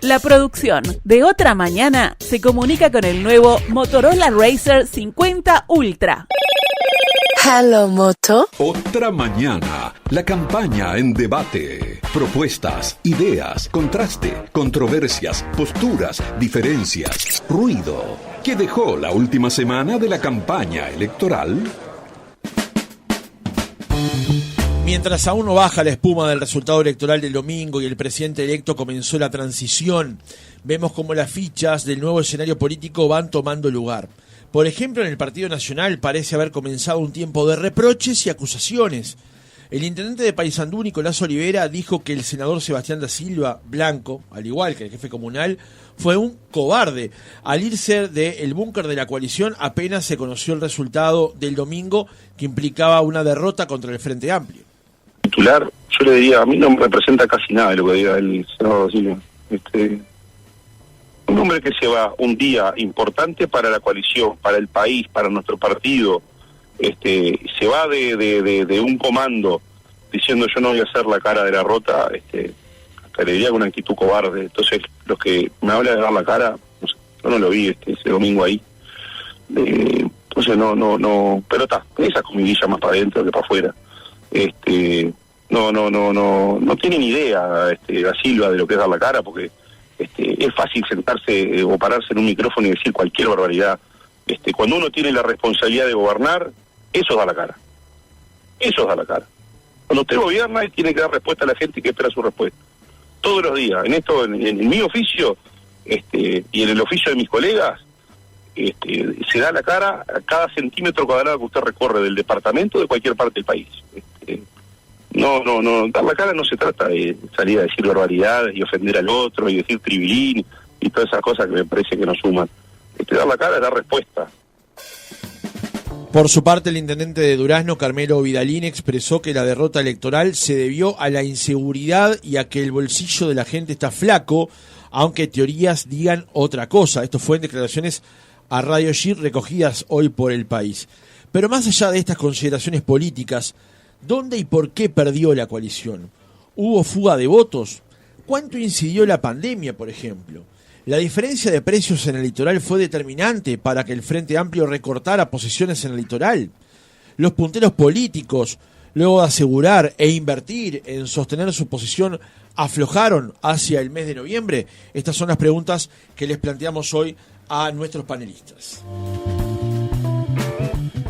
La producción de Otra Mañana se comunica con el nuevo Motorola Razr 50 Ultra. Hello, Moto. Otra Mañana, la campaña en debate. Propuestas, ideas, contraste, controversias, posturas, diferencias, ruido. ¿Qué dejó la última semana de la campaña electoral? Mientras aún no baja la espuma del resultado electoral del domingo y el presidente electo comenzó la transición, vemos cómo las fichas del nuevo escenario político van tomando lugar. Por ejemplo, en el Partido Nacional parece haber comenzado un tiempo de reproches y acusaciones. El intendente de Paysandú, Nicolás Olivera, dijo que el senador Sebastián da Silva, blanco, al igual que el jefe comunal, fue un cobarde. Al irse del búnker de la coalición, apenas se conoció el resultado del domingo, que implicaba una derrota contra el Frente Amplio. Titular, yo le diría, a mí no me representa casi nada de lo que diga el senador da Silva. Un hombre que se va un día importante para la coalición, para el país, para nuestro partido, se va de un comando diciendo yo no voy a hacer la cara de la rota, hasta le diría con una actitud cobarde. Entonces, los que me hablan de dar la cara, no sé, yo no lo vi ese domingo ahí. Entonces no, pero está, esa comidilla más para adentro que para afuera. No tiene ni idea da Silva de lo que es dar la cara, porque es fácil sentarse o pararse en un micrófono y decir cualquier barbaridad. Cuando uno tiene la responsabilidad de gobernar, eso da la cara. Eso da la cara. Cuando usted gobierna, tiene que dar respuesta a la gente que espera su respuesta. Todos los días. En mi oficio, y en el oficio de mis colegas, se da la cara a cada centímetro cuadrado que usted recorre del departamento o de cualquier parte del país. No, dar la cara no se trata de salir a decir barbaridades y ofender al otro y decir tribilín y todas esas cosas que me parece que nos suman. Dar la cara es dar respuesta. Por su parte, el intendente de Durazno, Carmelo Vidalín, expresó que la derrota electoral se debió a la inseguridad y a que el bolsillo de la gente está flaco, aunque teorías digan otra cosa. Esto fue en declaraciones a Radio G recogidas hoy por El País. Pero más allá de estas consideraciones políticas, ¿dónde y por qué perdió la coalición? ¿Hubo fuga de votos? ¿Cuánto incidió la pandemia, por ejemplo? ¿La diferencia de precios en el litoral fue determinante para que el Frente Amplio recortara posiciones en el litoral? ¿Los punteros políticos, luego de asegurar e invertir en sostener su posición, aflojaron hacia el mes de noviembre? Estas son las preguntas que les planteamos hoy a nuestros panelistas.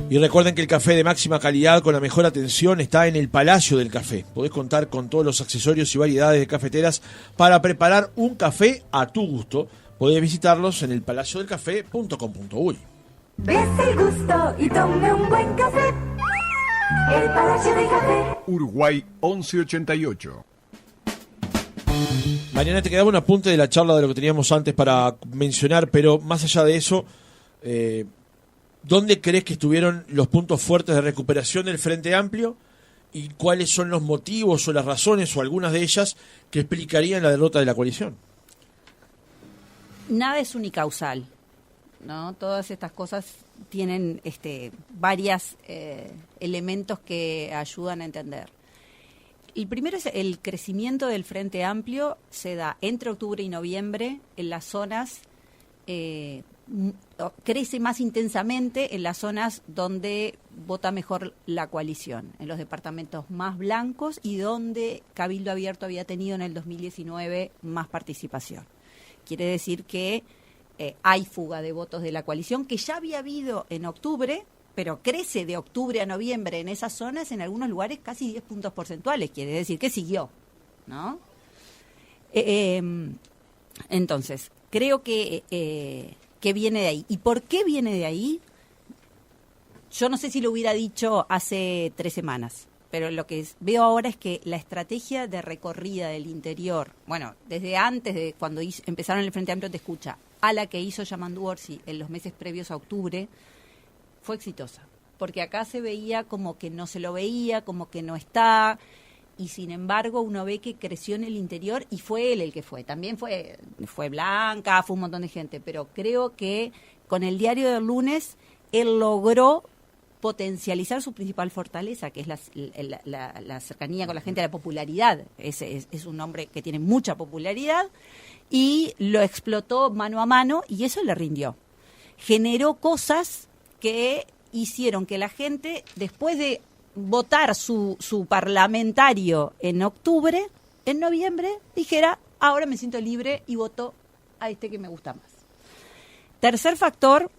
Y recuerden que el café de máxima calidad con la mejor atención está en el Palacio del Café. Podés contar con todos los accesorios y variedades de cafeteras para preparar un café a tu gusto. Podés visitarlos en elpalaciodelcafé.com.uy. Ves el gusto y tome un buen café. El Palacio del Café. Uruguay 1188. Mariana, te quedaba un apunte de la charla de lo que teníamos antes para mencionar, pero más allá de eso, ¿dónde crees que estuvieron los puntos fuertes de recuperación del Frente Amplio y cuáles son los motivos o las razones o algunas de ellas que explicarían la derrota de la coalición? Nada es unicausal, ¿no? Todas estas cosas tienen varios elementos que ayudan a entender. El primero es el crecimiento del Frente Amplio, se da entre octubre y noviembre en las zonas, crece más intensamente en las zonas donde vota mejor la coalición, en los departamentos más blancos y donde Cabildo Abierto había tenido en el 2019 más participación. Quiere decir que hay fuga de votos de la coalición, que ya había habido en octubre, pero crece de octubre a noviembre en esas zonas, en algunos lugares casi 10 puntos porcentuales, quiere decir que siguió, ¿no? Entonces, creo que viene de ahí. ¿Y por qué viene de ahí? Yo no sé si lo hubiera dicho hace 3 semanas, pero lo que veo ahora es que la estrategia de recorrida del interior, bueno, desde antes de cuando empezaron el Frente Amplio Te Escucha, a la que hizo Yamandu Orsi en los meses previos a octubre, fue exitosa, porque acá se veía como que no se lo veía, como que no está, y sin embargo uno ve que creció en el interior y fue él el que fue. También fue Blanca, fue un montón de gente, pero creo que con el diario del lunes él logró potencializar su principal fortaleza, que es la cercanía con la gente, la popularidad. Es un hombre que tiene mucha popularidad y lo explotó mano a mano y eso le rindió. Generó cosas que hicieron que la gente, después de votar su parlamentario en octubre, en noviembre dijera, ahora me siento libre y voto a este que me gusta más. Tercer factor,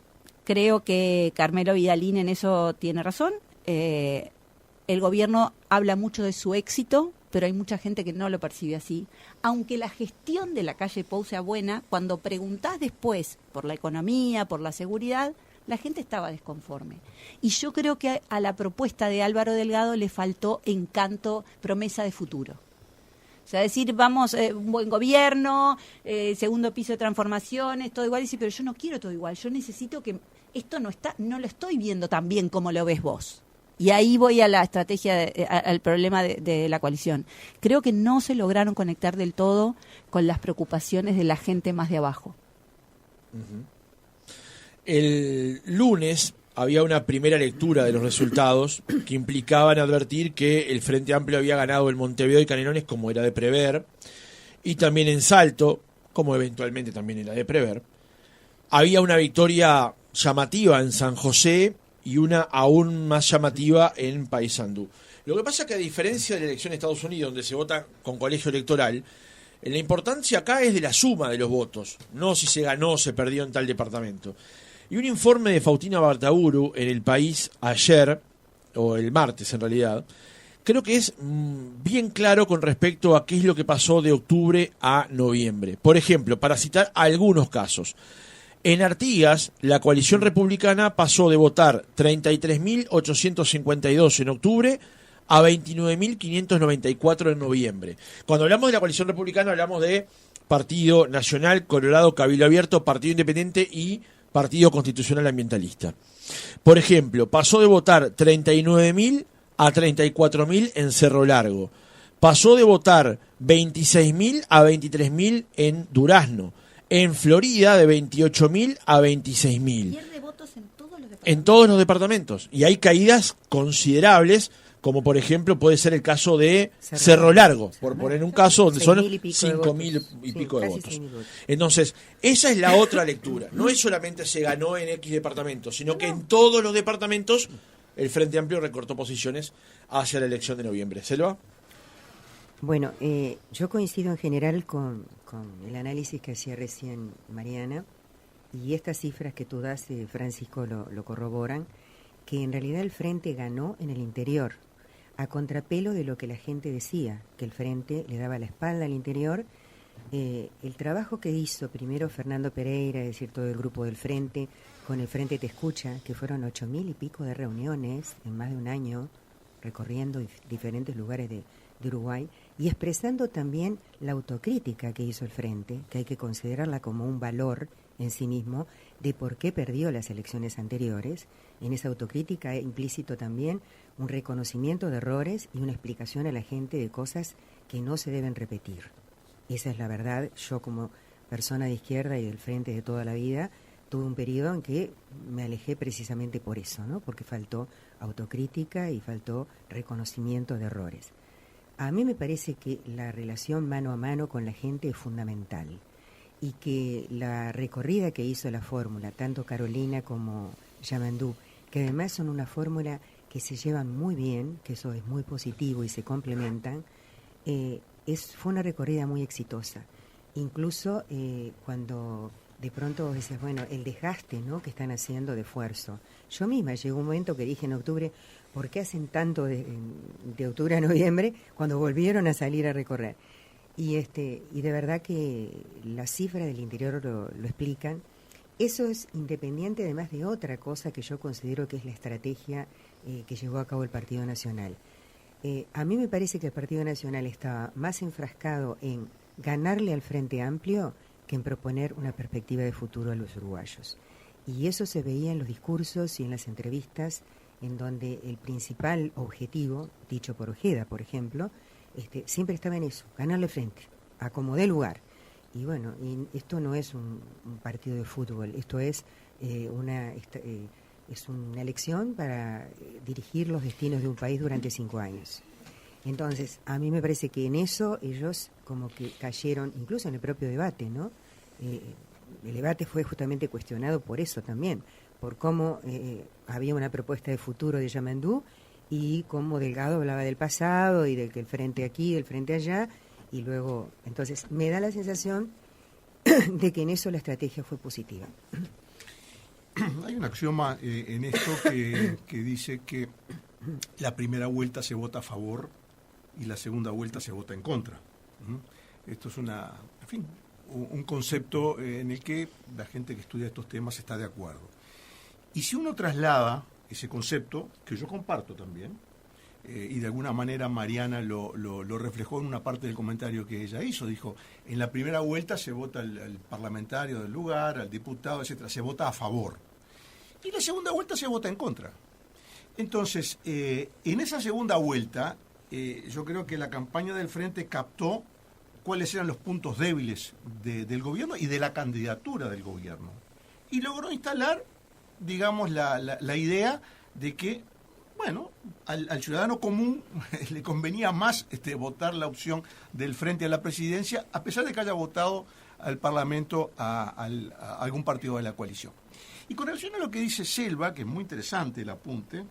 creo que Carmelo Vidalín en eso tiene razón. El gobierno habla mucho de su éxito, pero hay mucha gente que no lo percibe así. Aunque la gestión de la calle Pou sea buena, cuando preguntás después por la economía, por la seguridad, la gente estaba desconforme. Y yo creo que a la propuesta de Álvaro Delgado le faltó encanto, promesa de futuro. O sea, decir, vamos, un buen gobierno, segundo piso de transformaciones, todo igual. Dice, pero yo no quiero todo igual. Yo necesito que esto no lo estoy viendo tan bien como lo ves vos. Y ahí voy a la estrategia, al problema de la coalición. Creo que no se lograron conectar del todo con las preocupaciones de la gente más de abajo. Uh-huh. El lunes había una primera lectura de los resultados que implicaban advertir que el Frente Amplio había ganado en Montevideo y Canelones, como era de prever, y también en Salto, como eventualmente también era de prever. Había una victoria llamativa en San José y una aún más llamativa en Paysandú. Lo que pasa es que, a diferencia de la elección en Estados Unidos, donde se vota con colegio electoral, la importancia acá es de la suma de los votos, no si se ganó o se perdió en tal departamento. Y un informe de Faustina Bartaburu en El País ayer, o el martes en realidad, creo que es bien claro con respecto a qué es lo que pasó de octubre a noviembre. Por ejemplo, para citar algunos casos, en Artigas, la coalición republicana pasó de votar 33.852 en octubre a 29.594 en noviembre. Cuando hablamos de la coalición republicana, hablamos de Partido Nacional, Colorado, Cabildo Abierto, Partido Independiente y Partido Constitucional Ambientalista. Por ejemplo, pasó de votar 39.000 a 34.000 en Cerro Largo. Pasó de votar 26.000 a 23.000 en Durazno. En Florida, de 28.000 a 26.000. Pierde votos en todos los departamentos. En todos los departamentos. Y hay caídas considerables, como por ejemplo puede ser el caso de Cerro Largo, por poner un caso donde son 5.000 y pico de votos. Entonces, esa es la otra lectura. No es solamente se ganó en X departamentos, sino que en todos los departamentos el Frente Amplio recortó posiciones hacia la elección de noviembre. ¿Selva? Bueno, yo coincido en general con el análisis que hacía recién Mariana, y estas cifras que tú das, Francisco, lo corroboran, que en realidad el Frente ganó en el interior, a contrapelo de lo que la gente decía, que el Frente le daba la espalda al interior. El trabajo que hizo primero Fernando Pereira, es decir, todo el grupo del Frente, con el Frente Te Escucha, que fueron 8.000 y pico de reuniones en más de un año, recorriendo diferentes lugares de Uruguay, y expresando también la autocrítica que hizo el Frente, que hay que considerarla como un valor en sí mismo, de por qué perdió las elecciones anteriores. En esa autocrítica implícito también un reconocimiento de errores y una explicación a la gente de cosas que no se deben repetir. Esa es la verdad. Yo, como persona de izquierda y del Frente de toda la vida, tuve un periodo en que me alejé precisamente por eso, ¿no? Porque faltó autocrítica y faltó reconocimiento de errores. A mí me parece que la relación mano a mano con la gente es fundamental, y que la recorrida que hizo la fórmula, tanto Carolina como Yamandú, que además son una fórmula que se llevan muy bien, que eso es muy positivo y se complementan, fue una recorrida muy exitosa. Incluso cuando de pronto vos decías, bueno, el desgaste, ¿no?, que están haciendo de esfuerzo. Yo misma llegó un momento que dije en octubre, ¿por qué hacen tanto de octubre a noviembre cuando volvieron a salir a recorrer? Y de verdad que las cifras del interior lo explican. Eso es independiente además de otra cosa que yo considero que es la estrategia que llevó a cabo el Partido Nacional. A mí me parece que el Partido Nacional estaba más enfrascado en ganarle al Frente Amplio que en proponer una perspectiva de futuro a los uruguayos. Y eso se veía en los discursos y en las entrevistas, en donde el principal objetivo, dicho por Ojeda, por ejemplo, siempre estaba en eso, ganarle Frente, a como dé lugar. Y bueno, esto no es un partido de fútbol, esto es es una elección para dirigir los destinos de un país durante 5 años. Entonces, a mí me parece que en eso ellos como que cayeron, incluso en el propio debate, ¿no? El debate fue justamente cuestionado por eso también, por cómo había una propuesta de futuro de Yamandú y cómo Delgado hablaba del pasado y de que el frente aquí, el frente allá, y luego, entonces, me da la sensación de que en eso la estrategia fue positiva. Hay un axioma en esto que dice que la primera vuelta se vota a favor y la segunda vuelta se vota en contra. Esto es un concepto en el que la gente que estudia estos temas está de acuerdo. Y si uno traslada ese concepto, que yo comparto también, y de alguna manera Mariana lo reflejó en una parte del comentario que ella hizo, dijo, en la primera vuelta se vota al parlamentario del lugar, al diputado, etcétera, se vota a favor. Y la segunda vuelta se vota en contra. Entonces, en esa segunda vuelta, yo creo que la campaña del Frente captó cuáles eran los puntos débiles del gobierno y de la candidatura del gobierno. Y logró instalar, digamos, la idea de que, bueno, al ciudadano común le convenía más votar la opción del Frente a la presidencia, a pesar de que haya votado al Parlamento a algún partido de la coalición. Y con relación a lo que dice Selva, que es muy interesante el apunte,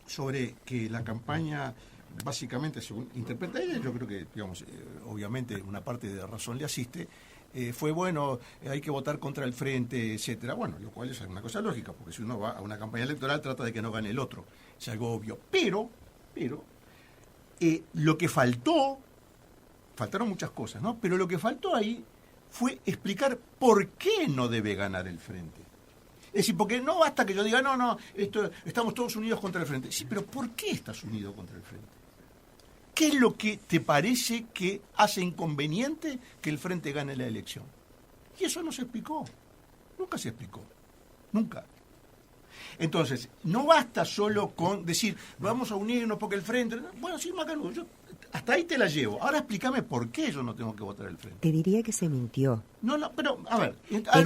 sobre que la campaña, básicamente, según interpreta ella, yo creo que, digamos, obviamente una parte de razón le asiste, fue bueno, hay que votar contra el Frente, etcétera. Bueno, lo cual es una cosa lógica, porque si uno va a una campaña electoral trata de que no gane el otro, es algo obvio. Pero lo que faltaron muchas cosas, ¿no? Pero lo que faltó ahí fue explicar por qué no debe ganar el Frente. Es decir, porque no basta que yo diga, no, estamos todos unidos contra el Frente. Sí, pero ¿por qué estás unido contra el Frente? ¿Qué es lo que te parece que hace inconveniente que el Frente gane la elección? Y eso no se explicó. Nunca se explicó. Nunca. Entonces, no basta solo con decir, vamos a unirnos porque el Frente... Bueno, sí, Macanudo, yo hasta ahí te la llevo. Ahora explícame por qué yo no tengo que votar el Frente. Te diría que se mintió. No, pero, a ver, a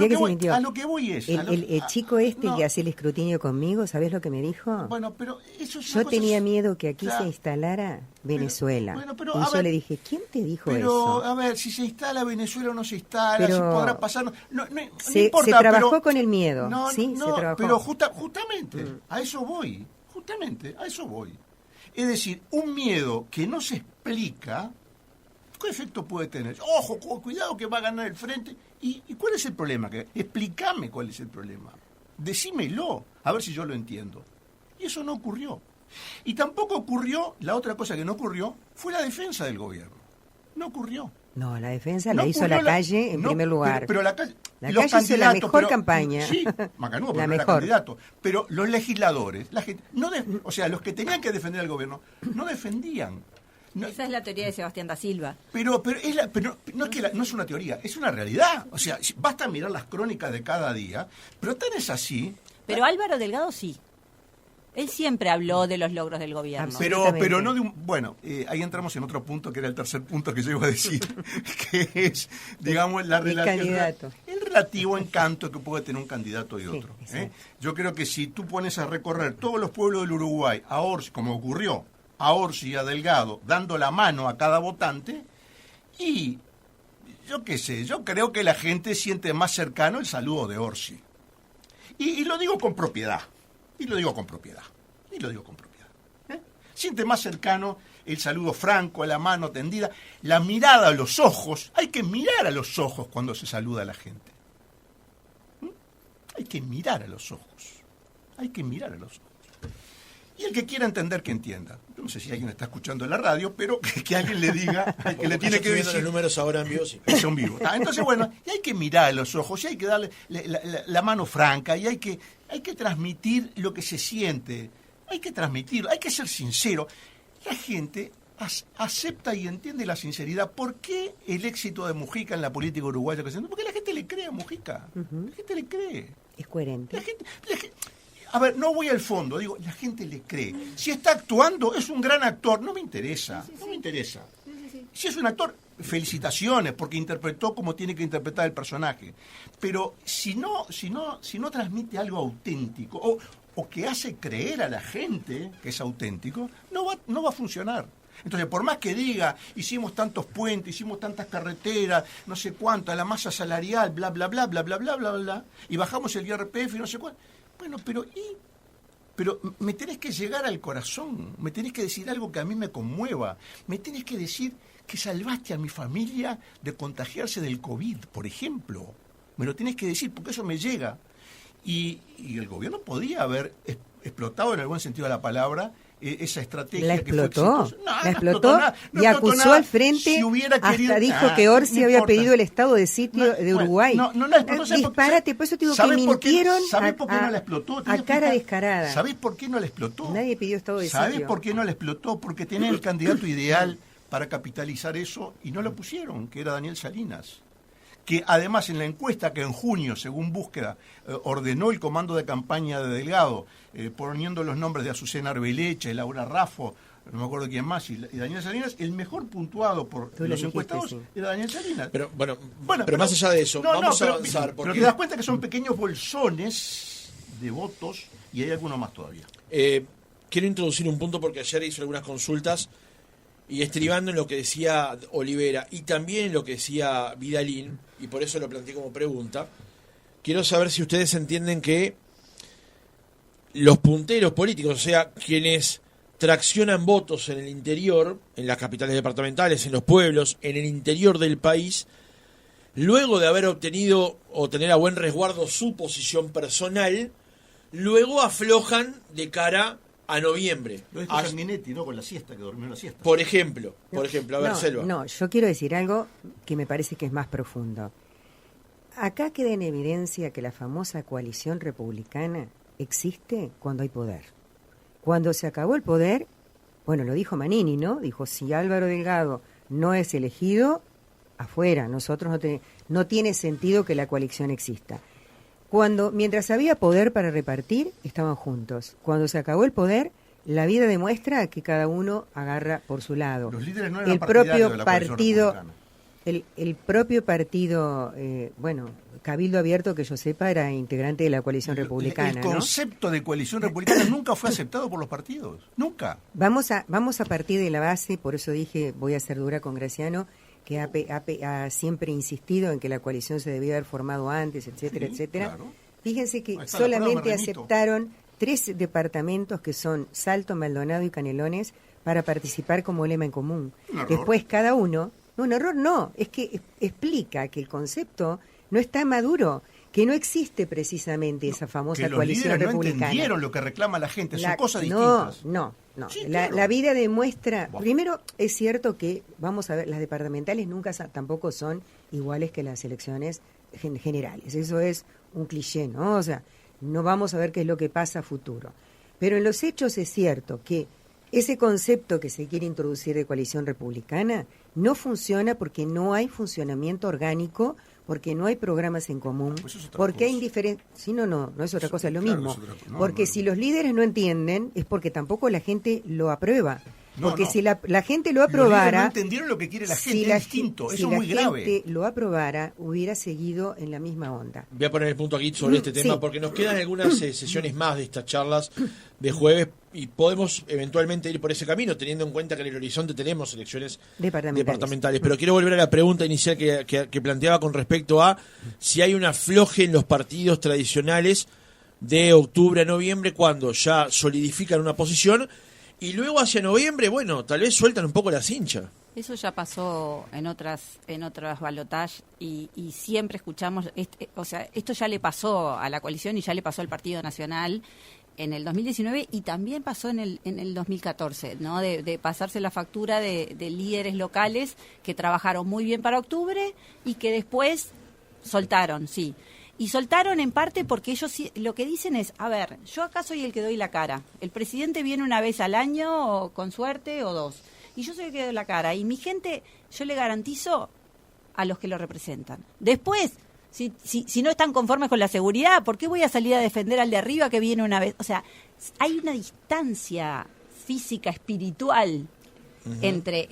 lo que voy es... El chico que hace el escrutinio conmigo, ¿sabes lo que me dijo? Bueno, pero eso es yo tenía miedo que aquí se instalara Venezuela. Y yo le dije, ¿quién te dijo eso? Pero, a ver, si se instala Venezuela o no se instala, si podrá pasar... No importa, se trabajó con el miedo, se trabajó. Pero justamente, a eso voy. Es decir, un miedo que no se explica, ¿qué efecto puede tener? Ojo, cuidado que va a ganar el Frente. ¿Y cuál es el problema? Explícame cuál es el problema. Decímelo, a ver si yo lo entiendo. Y eso no ocurrió. Y tampoco ocurrió, la otra cosa que no ocurrió, fue la defensa del gobierno. No ocurrió. No, la defensa la hizo la calle en primer lugar. Pero la calle hizo la mejor campaña. Sí, Macanudo, pero no era candidato. Pero los legisladores, la gente, los que tenían que defender al gobierno, no defendían. Esa es la teoría de Sebastián da Silva. Pero no es que no es una teoría, es una realidad. O sea, basta mirar las crónicas de cada día, pero tan es así. Pero Álvaro Delgado sí. Él siempre habló de los logros del gobierno. Pero no de un... Bueno, ahí entramos en otro punto, que era el tercer punto que yo iba a decir, que es, digamos, el relativo encanto que puede tener un candidato y otro. Yo creo que si tú pones a recorrer todos los pueblos del Uruguay, a Orsi, como ocurrió, a Orsi y a Delgado, dando la mano a cada votante, y yo qué sé, yo creo que la gente siente más cercano el saludo de Orsi. Y lo digo con propiedad. Siente más cercano el saludo franco, la mano tendida, la mirada a los ojos. Hay que mirar a los ojos cuando se saluda a la gente. Hay que mirar a los ojos. Y el que quiera entender, que entienda. Yo no sé si alguien está escuchando en la radio, pero que alguien le diga, que le tiene que decir. Los números ahora en vivo, sí. Son vivos. Entonces, bueno, y hay que mirar a los ojos, y hay que darle la mano franca, y hay que transmitir lo que se siente. Hay que transmitirlo, hay que ser sincero. La gente acepta y entiende la sinceridad. ¿Por qué el éxito de Mujica en la política uruguaya? Porque la gente le cree a Mujica. La gente le cree. Es coherente. A ver, no voy al fondo, digo, la gente le cree. Si está actuando, es un gran actor, no me interesa, me interesa. Si es un actor, felicitaciones, porque interpretó como tiene que interpretar el personaje. Pero si no transmite algo auténtico, o que hace creer a la gente que es auténtico, no va a funcionar. Entonces, por más que diga, hicimos tantos puentes, hicimos tantas carreteras, no sé cuánto, la masa salarial, bla, bla, bla, bla, bla, bla, bla, bla, y bajamos el IRPF y no sé cuánto. Bueno, pero me tenés que llegar al corazón, me tenés que decir algo que a mí me conmueva, me tenés que decir que salvaste a mi familia de contagiarse del COVID, por ejemplo. Me lo tenés que decir, porque eso me llega. Y el gobierno podía haber explotado, en el buen sentido de la palabra, esa estrategia. La explotó, que fue exitosa. la explotó y acusó al frente, hasta dijo que Orsi había pedido el estado de sitio de Uruguay. No la explotó. Disparate, por eso te digo que mintieron ¿Sabés por qué no la explotó? A cara descarada. ¿Sabés por qué no la explotó? Nadie pidió estado de sitio. ¿Sabés por qué no la explotó? Porque tenía el candidato ideal para capitalizar eso y no lo pusieron, que era Daniel Salinas, que además en la encuesta que en junio, según búsqueda, ordenó el comando de campaña de Delgado, poniendo los nombres de Azucena Arbeleche, Laura Raffo, no me acuerdo quién más, y Daniel Salinas, el mejor puntuado por los encuestados era Daniel Salinas. Pero pero más allá de eso, vamos a avanzar. Pero te das cuenta que son pequeños bolsones de votos y hay algunos más todavía. Quiero introducir un punto porque ayer hice algunas consultas y estribando en lo que decía Olivera y también en lo que decía Vidalín, y por eso lo planteé como pregunta, quiero saber si ustedes entienden que los punteros políticos, o sea, quienes traccionan votos en el interior, en las capitales departamentales, en los pueblos, en el interior del país, luego de haber obtenido o tener a buen resguardo su posición personal, luego aflojan de cara a noviembre. Lo dijo Sanguinetti, ¿no? Con la siesta, que durmió la siesta. Por ejemplo, a ver, Selva. No, yo quiero decir algo que me parece que es más profundo. Acá queda en evidencia que la famosa coalición republicana existe cuando hay poder. Cuando se acabó el poder, bueno, lo dijo Manini, ¿no? Dijo, si Álvaro Delgado no es elegido, afuera, nosotros no tiene sentido que la coalición exista. Mientras había poder para repartir, estaban juntos. Cuando se acabó el poder, la vida demuestra que cada uno agarra por su lado. Los líderes no eran partidarios de la coalición republicana. El propio partido, Cabildo Abierto, que yo sepa, era integrante de la coalición republicana. El concepto de coalición republicana nunca fue aceptado por los partidos, nunca. Vamos a partir de la base, por eso dije, voy a ser dura con Graciano, que ha siempre insistido en que la coalición se debía haber formado antes, etcétera, etcétera. Claro. Fíjense que solamente aceptaron 3 departamentos que son Salto, Maldonado y Canelones para participar como lema en común. Después cada uno, un error no, es que explica que el concepto no está maduro, que no existe precisamente esa famosa coalición republicana. No entendieron lo que reclama la gente, son cosas distintas. No. Sí, claro. La vida demuestra, primero es cierto que, vamos a ver, las departamentales nunca tampoco son iguales que las elecciones generales, eso es un cliché, ¿no? O sea, no vamos a ver qué es lo que pasa a futuro. Pero en los hechos es cierto que ese concepto que se quiere introducir de coalición republicana no funciona porque no hay funcionamiento orgánico, porque no hay programas en común, porque hay indiferencia. Sí, no es otra cosa, es lo mismo. Porque si los líderes no entienden, es porque tampoco la gente lo aprueba. Porque si la gente lo aprobara... no entendieron lo que quiere la gente, es distinto, eso es muy grave. Si la gente lo aprobara, hubiera seguido en la misma onda. Voy a poner el punto aquí sobre este tema, porque nos quedan algunas sesiones más de estas charlas de jueves y podemos eventualmente ir por ese camino, teniendo en cuenta que en el horizonte tenemos elecciones departamentales. Pero quiero volver a la pregunta inicial que planteaba con respecto a si hay un afloje en los partidos tradicionales de octubre a noviembre, cuando ya solidifican una posición, y luego hacia noviembre, tal vez sueltan un poco la cincha. Eso ya pasó en otras balotajes y siempre escuchamos, esto ya le pasó a la coalición y ya le pasó al Partido Nacional en el 2019 y también pasó en el 2014, ¿no? De pasarse la factura de líderes locales que trabajaron muy bien para octubre y que después soltaron, sí. Y soltaron en parte porque ellos lo que dicen es, a ver, yo acá soy el que doy la cara. El presidente viene una vez al año, o con suerte, o 2. Y yo soy el que doy la cara. Y mi gente, yo le garantizo a los que lo representan. Después, si no están conformes con la seguridad, ¿por qué voy a salir a defender al de arriba que viene una vez? O sea, hay una distancia física, espiritual, entre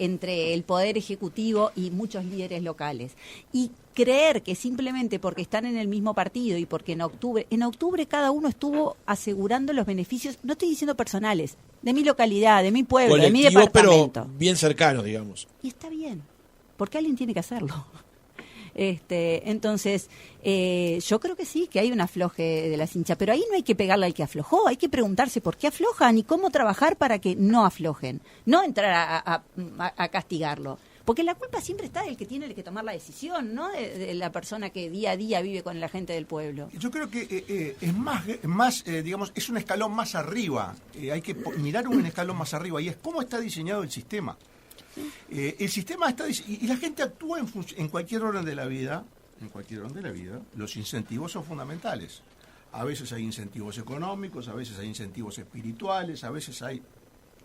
el Poder Ejecutivo y muchos líderes locales. Y creer que simplemente porque están en el mismo partido y porque en octubre cada uno estuvo asegurando los beneficios, no estoy diciendo personales, de mi localidad, de mi pueblo, de mi departamento. Pero bien cercano, digamos. Y está bien, porque alguien tiene que hacerlo. Entonces, yo creo que sí, que hay un afloje de las hinchas, pero ahí no hay que pegarle al que aflojó, hay que preguntarse por qué aflojan y cómo trabajar para que no aflojen, no entrar a castigarlo. Porque la culpa siempre está del que tiene que tomar la decisión, no de la persona que día a día vive con la gente del pueblo. Yo creo que es más digamos, es un escalón más arriba. Hay que mirar un escalón más arriba y es cómo está diseñado el sistema. El sistema está y la gente actúa en cualquier orden de la vida. En cualquier orden de la vida, los incentivos son fundamentales. A veces hay incentivos económicos, a veces hay incentivos espirituales, a veces hay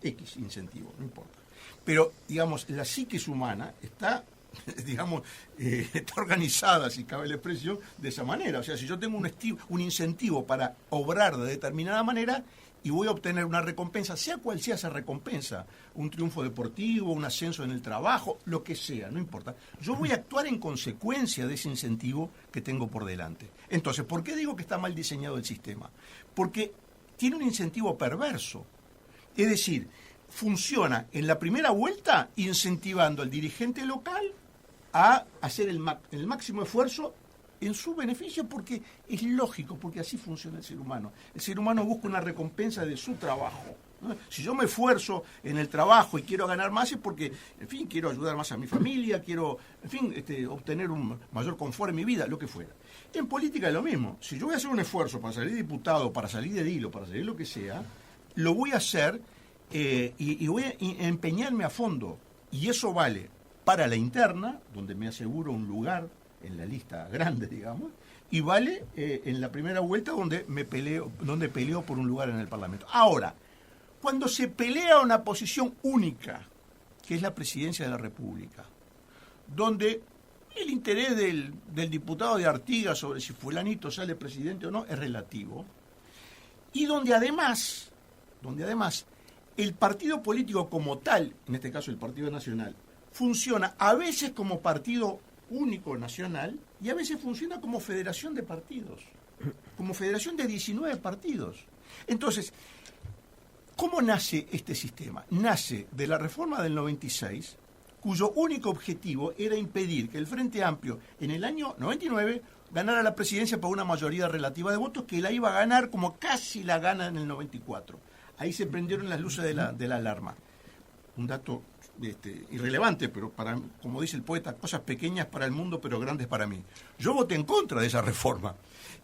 X incentivos, no importa. Pero, digamos, la psiquis humana está, digamos, está organizada, si cabe la expresión, de esa manera. O sea, si yo tengo un incentivo para obrar de determinada manera y voy a obtener una recompensa, sea cual sea esa recompensa, un triunfo deportivo, un ascenso en el trabajo, lo que sea, no importa. Yo voy a actuar en consecuencia de ese incentivo que tengo por delante. Entonces, ¿por qué digo que está mal diseñado el sistema? Porque tiene un incentivo perverso. Es decir, funciona en la primera vuelta incentivando al dirigente local a hacer el máximo esfuerzo en su beneficio, porque es lógico, porque así funciona el ser humano. El ser humano busca una recompensa de su trabajo, ¿no? Si yo me esfuerzo en el trabajo y quiero ganar más es porque, en fin, quiero ayudar más a mi familia, quiero, en fin, obtener un mayor confort en mi vida, lo que fuera. En política es lo mismo. Si yo voy a hacer un esfuerzo para salir diputado, para salir de edil o para salir lo que sea, lo voy a hacer y voy a empeñarme a fondo. Y eso vale para la interna, donde me aseguro un lugar en la lista grande, digamos, y vale en la primera vuelta donde peleo por un lugar en el Parlamento. Ahora, cuando se pelea una posición única, que es la presidencia de la República, donde el interés del diputado de Artigas sobre si fulanito sale presidente o no es relativo, y donde además el partido político como tal, en este caso el Partido Nacional, funciona a veces como partido único nacional y a veces funciona como federación de partidos, como federación de 19 partidos. Entonces, ¿cómo nace este sistema? Nace de la reforma del 96, cuyo único objetivo era impedir que el Frente Amplio en el año 99 ganara la presidencia por una mayoría relativa de votos, que la iba a ganar como casi la gana en el 94. Ahí se prendieron las luces de la alarma. Un dato irrelevante, pero como dice el poeta, cosas pequeñas para el mundo, pero grandes para mí. Yo voté en contra de esa reforma.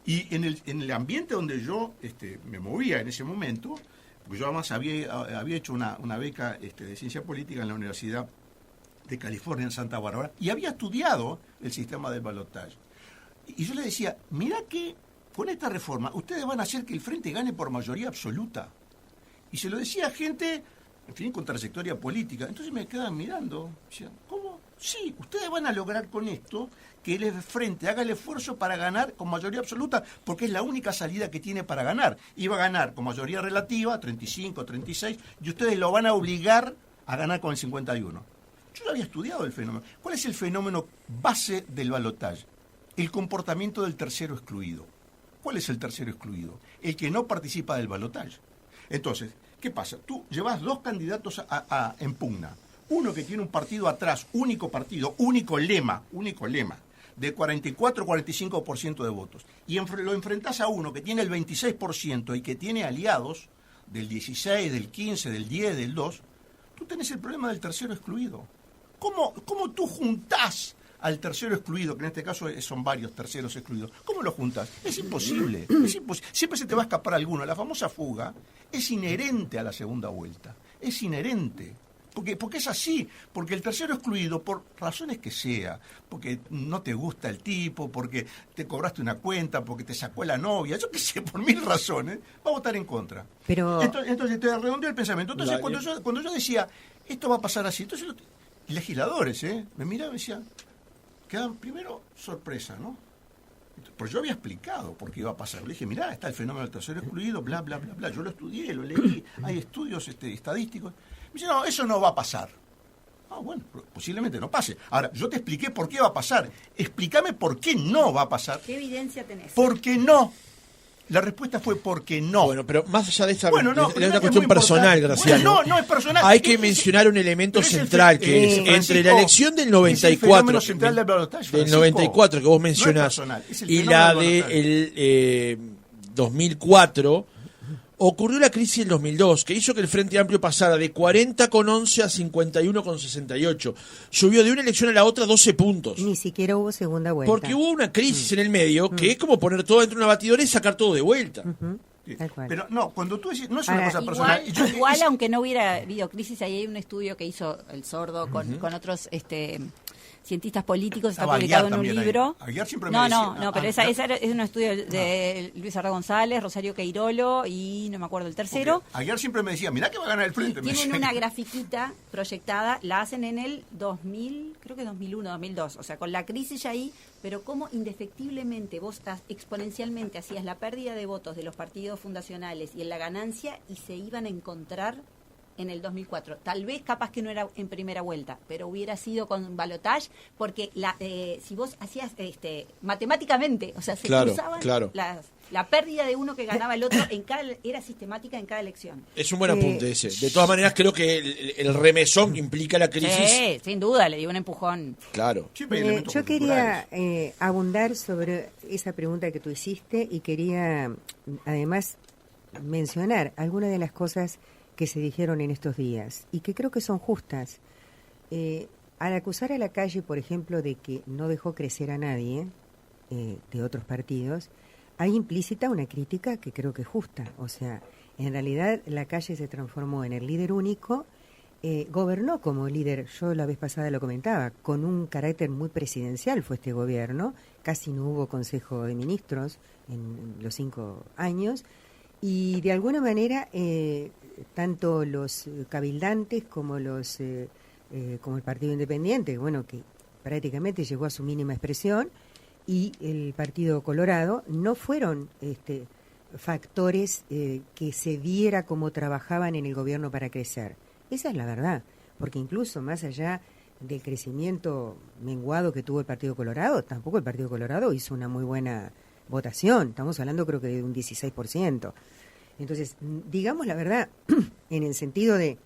Y en el ambiente donde yo me movía en ese momento, porque yo además había hecho una beca de ciencia política en la Universidad de California en Santa Bárbara, y había estudiado el sistema del balotaje. Y yo le decía, mira que con esta reforma ustedes van a hacer que el Frente gane por mayoría absoluta. Y se lo decía a gente, en fin, con trayectoria política. Entonces me quedaban mirando, decían, ¿cómo? Sí, ustedes van a lograr con esto que el Frente haga el esfuerzo para ganar con mayoría absoluta, porque es la única salida que tiene para ganar. Iba a ganar con mayoría relativa, 35, 36, y ustedes lo van a obligar a ganar con el 51. Yo había estudiado el fenómeno. ¿Cuál es el fenómeno base del balotaje? El comportamiento del tercero excluido. ¿Cuál es el tercero excluido? El que no participa del balotaje. Entonces, ¿qué pasa? Tú llevas dos candidatos en pugna. Uno que tiene un partido atrás, único partido, único lema, de 44-45% de votos. Y lo enfrentás a uno que tiene el 26% y que tiene aliados del 16, del 15, del 10, del 2. Tú tenés el problema del tercero excluido. ¿Cómo tú juntás al tercero excluido, que en este caso son varios terceros excluidos? ¿Cómo lo juntás? Es imposible. Siempre se te va a escapar alguno. La famosa fuga es inherente a la segunda vuelta. Es inherente. Porque es así. Porque el tercero excluido, por razones que sea, porque no te gusta el tipo, porque te cobraste una cuenta, porque te sacó la novia, yo qué sé, por 1000 razones, va a votar en contra. Pero... Entonces te redondeo el pensamiento. Entonces, cuando yo decía, esto va a pasar así, entonces los legisladores me miraban y decían, quedan primero sorpresa, ¿no? Pues yo había explicado por qué iba a pasar. Le dije, mirá, está el fenómeno del tercero excluido, bla, bla, bla, bla. Yo lo estudié, lo leí, hay estudios estadísticos. Me dice, no, eso no va a pasar. Bueno, posiblemente no pase. Ahora, yo te expliqué por qué va a pasar. Explícame por qué no va a pasar. ¿Qué evidencia tenés? ¿Por qué no? La respuesta fue porque no. Bueno, pero más allá de esa, Bueno, no, de una cuestión personal, Graciano. Bueno, no es personal. Hay que mencionar un elemento central que es entre la elección del 94, del 94 que vos mencionás, y la del 2004, ocurrió la crisis del 2002, que hizo que el Frente Amplio pasara de 40,11 a 51,68. Subió de una elección a la otra 12 puntos. Ni siquiera hubo segunda vuelta. Porque hubo una crisis en el medio que es como poner todo dentro de una batidora y sacar todo de vuelta. Pero no, cuando tú decís, no es una cosa personal. Igual, aunque no hubiera habido crisis, ahí hay un estudio que hizo El Sordo con otros cientistas políticos, está publicado en un libro. Pero esa es un estudio de Luis Arra González, Rosario Queirolo y no me acuerdo el tercero. Ayer siempre me decía, mirá que va a ganar el Frente. Tienen una grafiquita proyectada, la hacen en el 2000, creo que 2001, 2002, o sea, con la crisis ya ahí, pero cómo indefectiblemente vos exponencialmente hacías la pérdida de votos de los partidos fundacionales y en la ganancia y se iban a encontrar en el 2004. Tal vez capaz que no era en primera vuelta, pero hubiera sido con balotage, porque si vos hacías matemáticamente, o sea, se cruzaban la pérdida de uno que ganaba el otro era sistemática en cada elección. Es un buen apunte ese. De todas maneras, creo que el remesón que implica la crisis... Sí, sin duda, le dio un empujón. Claro. Yo quería abundar sobre esa pregunta que tú hiciste y quería, además, mencionar algunas de las cosas que se dijeron en estos días y que creo que son justas. Al acusar a la calle, por ejemplo, de que no dejó crecer a nadie de otros partidos, hay implícita una crítica que creo que es justa. O sea, en realidad la calle se transformó en el líder único, gobernó como líder, yo la vez pasada lo comentaba, con un carácter muy presidencial fue este gobierno, casi no hubo Consejo de Ministros en los 5 años, y de alguna manera tanto los cabildantes como como el Partido Independiente, bueno, que prácticamente llegó a su mínima expresión, y el Partido Colorado no fueron factores que se viera cómo trabajaban en el gobierno para crecer. Esa es la verdad, porque incluso más allá del crecimiento menguado que tuvo el Partido Colorado, tampoco el Partido Colorado hizo una muy buena votación, estamos hablando creo que de un 16%. Entonces, digamos la verdad, en el sentido de,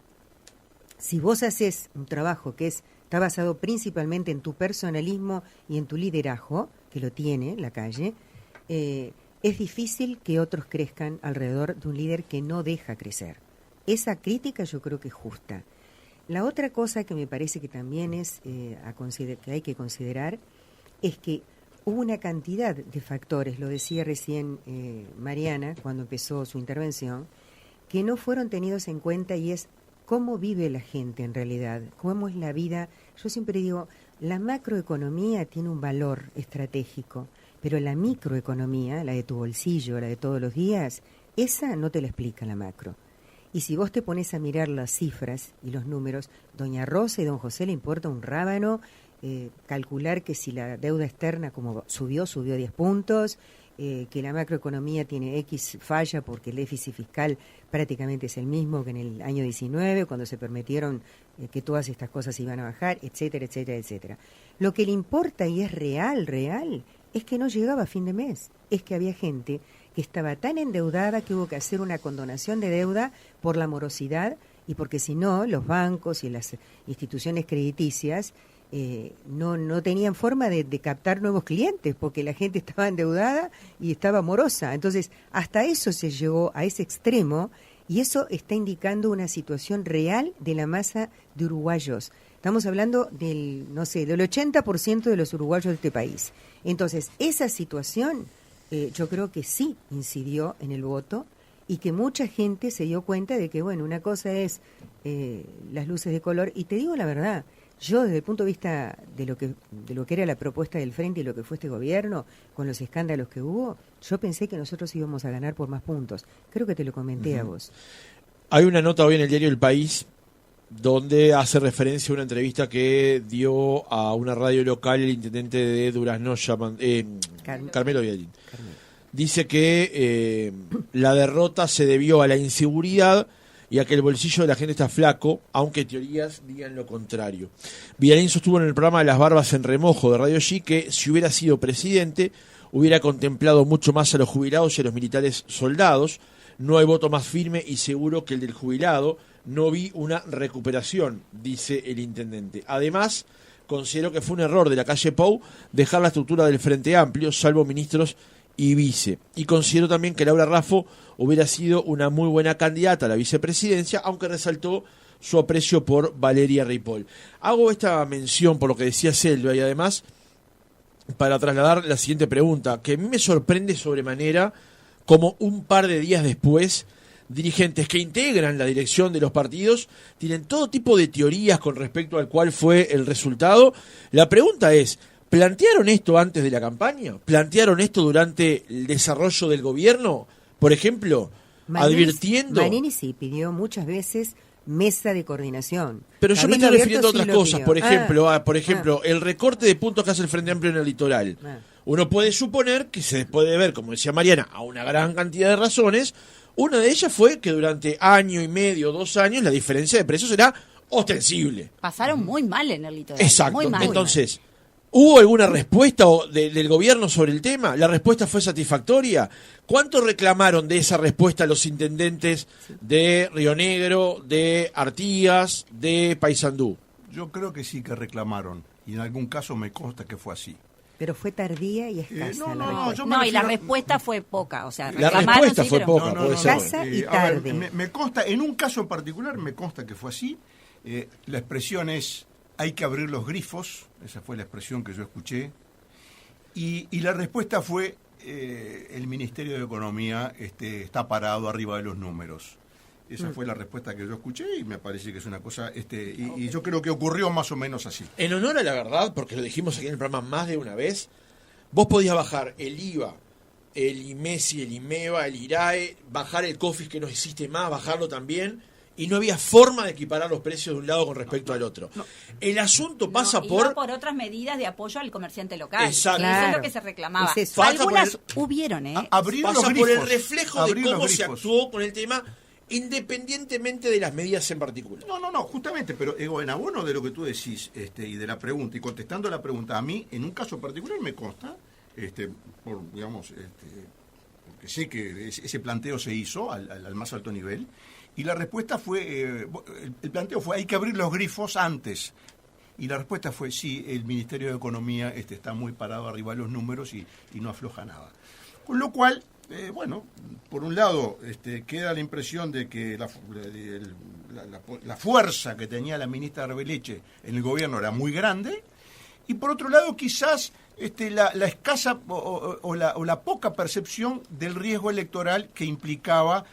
si vos haces un trabajo que está basado principalmente en tu personalismo y en tu liderazgo, que lo tiene la calle, es difícil que otros crezcan alrededor de un líder que no deja crecer. Esa crítica yo creo que es justa. La otra cosa que me parece que también es que hay que considerar es que hubo una cantidad de factores, lo decía recién Mariana cuando empezó su intervención, que no fueron tenidos en cuenta, y es cómo vive la gente en realidad, cómo es la vida. Yo siempre digo, la macroeconomía tiene un valor estratégico, pero la microeconomía, la de tu bolsillo, la de todos los días, esa no te la explica la macro. Y si vos te pones a mirar las cifras y los números, doña Rosa y don José le importa un rábano calcular que si la deuda externa como subió 10 puntos, que la macroeconomía tiene X falla porque el déficit fiscal prácticamente es el mismo que en el año 19, cuando se permitieron que todas estas cosas iban a bajar, etcétera, etcétera, etcétera. Lo que le importa y es real, es que no llegaba a fin de mes, es que había gente que estaba tan endeudada que hubo que hacer una condonación de deuda por la morosidad y porque si no, los bancos y las instituciones crediticias no tenían forma de captar nuevos clientes porque la gente estaba endeudada y estaba morosa. Entonces, hasta eso se llegó a ese extremo y eso está indicando una situación real de la masa de uruguayos. Estamos hablando del 80% de los uruguayos de este país. Entonces, esa situación yo creo que sí incidió en el voto y que mucha gente se dio cuenta de que, bueno, una cosa es las luces de color, y te digo la verdad, yo desde el punto de vista de lo que era la propuesta del Frente y lo que fue este gobierno, con los escándalos que hubo, yo pensé que nosotros íbamos a ganar por más puntos. Creo que te lo comenté a vos. Hay una nota hoy en el diario El País donde hace referencia a una entrevista que dio a una radio local el intendente de Durazno, Carmelo Vidalín. Dice que la derrota se debió a la inseguridad y a que el bolsillo de la gente está flaco, aunque teorías digan lo contrario. Vidalín sostuvo en el programa Las Barbas en Remojo de Radio G que si hubiera sido presidente hubiera contemplado mucho más a los jubilados y a los militares soldados. No hay voto más firme y seguro que el del jubilado. No vi una recuperación, dice el intendente. Además, considero que fue un error de la calle Pou dejar la estructura del Frente Amplio, salvo ministros y vice. Y considero también que Laura Raffo hubiera sido una muy buena candidata a la vicepresidencia, aunque resaltó su aprecio por Valeria Ripoll. Hago esta mención por lo que decía Selva y además para trasladar la siguiente pregunta, que a mí me sorprende sobremanera como un par de días después dirigentes que integran la dirección de los partidos tienen todo tipo de teorías con respecto al cuál fue el resultado. La pregunta es, ¿plantearon esto antes de la campaña? ¿Plantearon esto durante el desarrollo del gobierno? Por ejemplo, advirtiendo... Manini sí pidió muchas veces mesa de coordinación. Pero yo me estoy refiriendo a otras cosas. Por ejemplo, el recorte de puntos que hace el Frente Amplio en el litoral. Uno puede suponer que se puede ver, como decía Mariana, a una gran cantidad de razones. Una de ellas fue que durante año y medio, 2 años, la diferencia de precios era ostensible. Pasaron muy mal en el litoral. Exacto. Muy mal. Entonces, ¿hubo alguna respuesta del gobierno sobre el tema? ¿La respuesta fue satisfactoria? ¿Cuánto reclamaron de esa respuesta los intendentes de Río Negro, de Artigas, de Paysandú? Yo creo que sí que reclamaron, y en algún caso me consta que fue así. Pero fue tardía y escasa y la respuesta fue poca. O sea, la respuesta fue poca. Escasa y tarde. Me consta, en un caso en particular, me consta que fue así. La expresión es, hay que abrir los grifos. Esa fue la expresión que yo escuché. Y la respuesta fue, el Ministerio de Economía está parado arriba de los números. Esa fue la respuesta que yo escuché y me parece que es una cosa, y yo creo que ocurrió más o menos así. En honor a la verdad, porque lo dijimos aquí en el programa más de una vez, vos podías bajar el IVA, el IMESI, el IMEVA, el IRAE, bajar el COFIS que no existe más, bajarlo también, y no había forma de equiparar los precios de un lado con respecto al otro. El asunto pasa por otras medidas de apoyo al comerciante local. Exacto. Eso es lo que se reclamaba. Es Algunas hubieron, abrir pasa los por grifos, el reflejo de cómo se actuó con el tema, independientemente de las medidas en particular. No, justamente, pero en abono de lo que tú decís y de la pregunta, y contestando la pregunta, a mí, en un caso particular me consta, porque sé que ese planteo se hizo al más alto nivel, y la respuesta fue, el planteo fue, hay que abrir los grifos antes. Y la respuesta fue, sí, el Ministerio de Economía está muy parado arriba de los números y no afloja nada. Con lo cual, por un lado, queda la impresión de que la fuerza que tenía la ministra Arbeleche en el gobierno era muy grande, y por otro lado, quizás la escasa o la poca percepción del riesgo electoral que implicaba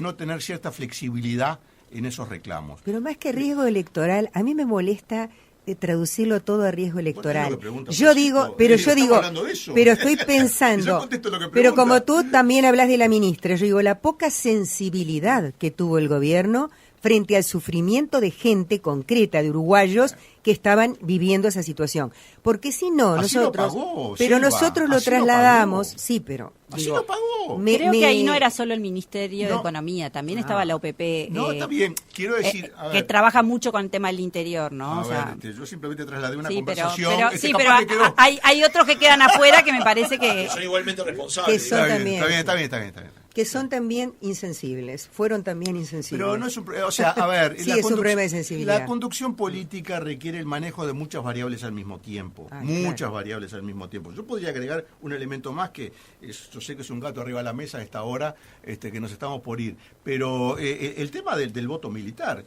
no tener cierta flexibilidad en esos reclamos. Pero más que riesgo electoral, a mí me molesta traducirlo todo a riesgo electoral. Yo digo, pero estoy pensando, pero como tú también hablas de la ministra, yo digo, la poca sensibilidad que tuvo el gobierno frente al sufrimiento de gente concreta, de uruguayos que estaban viviendo esa situación. Porque si no, nosotros lo trasladamos, sí, pero... Así lo pagó. Creo que ahí no era solo el Ministerio de Economía, también estaba la OPP. Está bien, quiero decir... que trabaja mucho con el tema del interior, ¿no? Yo simplemente trasladé una conversación... Pero hay otros que quedan afuera que me parece que... Son igualmente responsables. Está bien. Que son también insensibles, fueron también insensibles. Pero no es un problema, a ver... sí, es un problema de sensibilidad. La conducción política requiere el manejo de muchas variables al mismo tiempo. Variables al mismo tiempo. Yo podría agregar un elemento más que, yo sé que es un gato arriba de la mesa a esta hora, que nos estamos por ir, pero el tema del voto militar.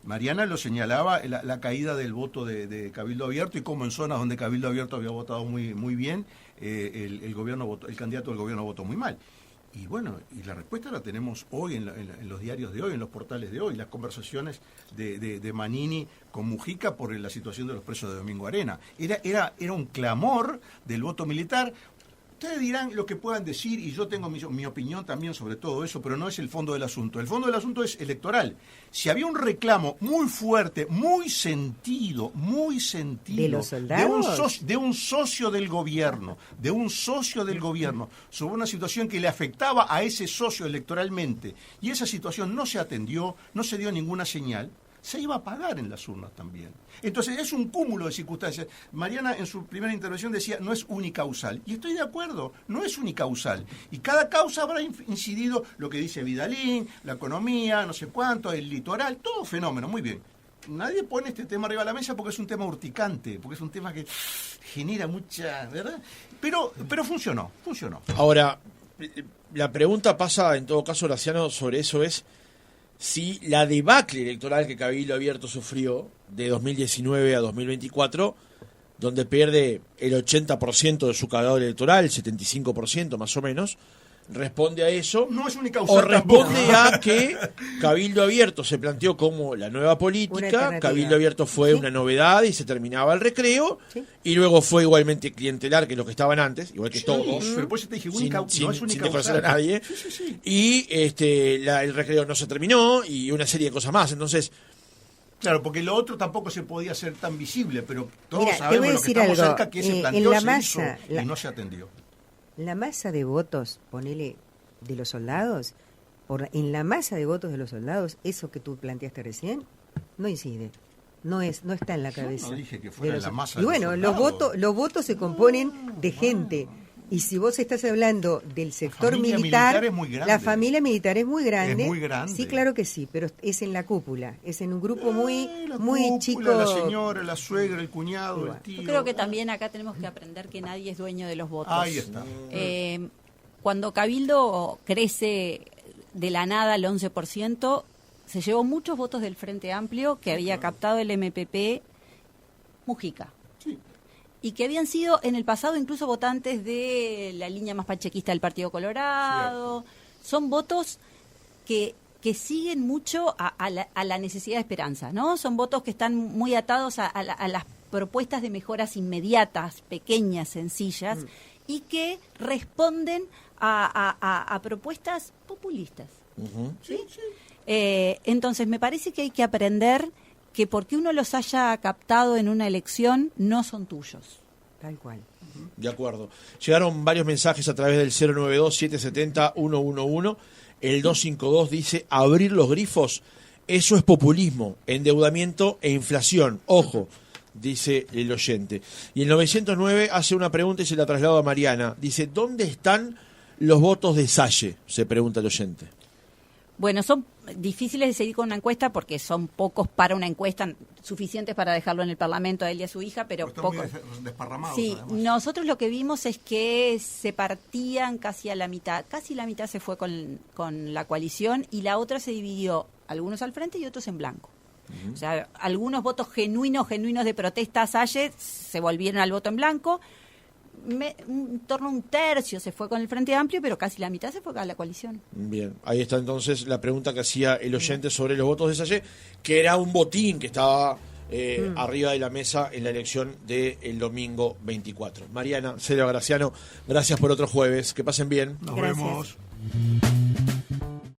Mariana lo señalaba, la caída del voto de Cabildo Abierto y cómo en zonas donde Cabildo Abierto había votado muy bien, el candidato del gobierno votó muy mal. Y y la respuesta la tenemos hoy en los diarios de hoy, en los portales de hoy, las conversaciones de Manini con Mujica por la situación de los presos de Domingo Arena. Era un clamor del voto militar, Ustedes dirán lo que puedan decir y yo tengo mi opinión también sobre todo eso, pero no es el fondo del asunto. El fondo del asunto es electoral. Si había un reclamo muy fuerte, muy sentido ¿De los soldados? de un socio del gobierno, sobre una situación que le afectaba a ese socio electoralmente, y esa situación no se atendió, no se dio ninguna señal, se iba a pagar en las urnas también. Entonces es un cúmulo de circunstancias. Mariana en su primera intervención decía no es unicausal, y estoy de acuerdo, no es unicausal, y cada causa habrá incidido lo que dice Vidalín, la economía, no sé cuánto, el litoral, todo fenómeno, muy bien. Nadie pone este tema arriba de la mesa porque es un tema urticante, porque es un tema que genera mucha, ¿verdad? Pero funcionó. Ahora, la pregunta pasa, en todo caso, Horaciano, sobre eso es si la debacle electoral que Cabildo Abierto sufrió de 2019 a 2024, donde pierde el 80% de su caudal electoral, el 75% más o menos, responde a eso, no es unicausal, o responde a que Cabildo Abierto se planteó como la nueva política, Cabildo Abierto fue una novedad y se terminaba el recreo, y luego fue igualmente clientelar que los que estaban antes, igual que todos, pero por eso te dije, sin desconocer a nadie, y el recreo no se terminó, y una serie de cosas más. Entonces, claro, porque lo otro tampoco se podía hacer tan visible, pero todos Mira, sabemos lo que estamos algo. cerca, que se planteó, en la se masa, hizo y no se atendió. La masa de votos, ponele, de los soldados, en la masa de votos de los soldados, eso que tú planteaste recién, no incide. No está en la cabeza. Yo no dije que fuera la masa y bueno, de los soldados. los votos se componen de gente. Y si vos estás hablando del sector militar, la familia militar es muy grande. Es muy grande. Sí, claro que sí, pero es en la cúpula, es en un grupo muy cúpula, chico. La señora, la suegra, el cuñado, el tío. Yo creo que también acá tenemos que aprender que nadie es dueño de los votos. Ahí está. Cuando Cabildo crece de la nada al 11%, se llevó muchos votos del Frente Amplio que había captado el MPP Mujica. Sí. Y que habían sido en el pasado incluso votantes de la línea más pachequista del Partido Colorado. Cierto. Son votos que siguen mucho a la necesidad de esperanza, ¿no? Son votos que están muy atados a las propuestas de mejoras inmediatas, pequeñas, sencillas, y que responden a propuestas populistas. Uh-huh. ¿Sí? Sí. Entonces, me parece que hay que aprender que porque uno los haya captado en una elección, no son tuyos. Tal cual. De acuerdo. Llegaron varios mensajes a través del 092-770-111. El 252 dice, abrir los grifos, eso es populismo, endeudamiento e inflación. Ojo, dice el oyente. Y el 909 hace una pregunta y se la traslado a Mariana. Dice, ¿dónde están los votos de Salle? Se pregunta el oyente. Bueno, son difíciles de seguir con una encuesta porque son pocos para una encuesta, suficientes para dejarlo en el Parlamento a él y a su hija, pero pocos. Muy desparramados, sí, además. Nosotros lo que vimos es que se partían casi a la mitad se fue con la coalición y la otra se dividió, algunos al frente y otros en blanco. Uh-huh. O sea, algunos votos genuinos de protesta a Salle se volvieron al voto en blanco. En torno a un tercio se fue con el Frente Amplio, pero casi la mitad se fue con la coalición. Bien, ahí está entonces la pregunta que hacía el oyente sobre los votos de Salle, que era un botín que estaba arriba de la mesa en la elección del domingo 24. Mariana, Celia Graciano, gracias por otro jueves, que pasen bien. Nos vemos.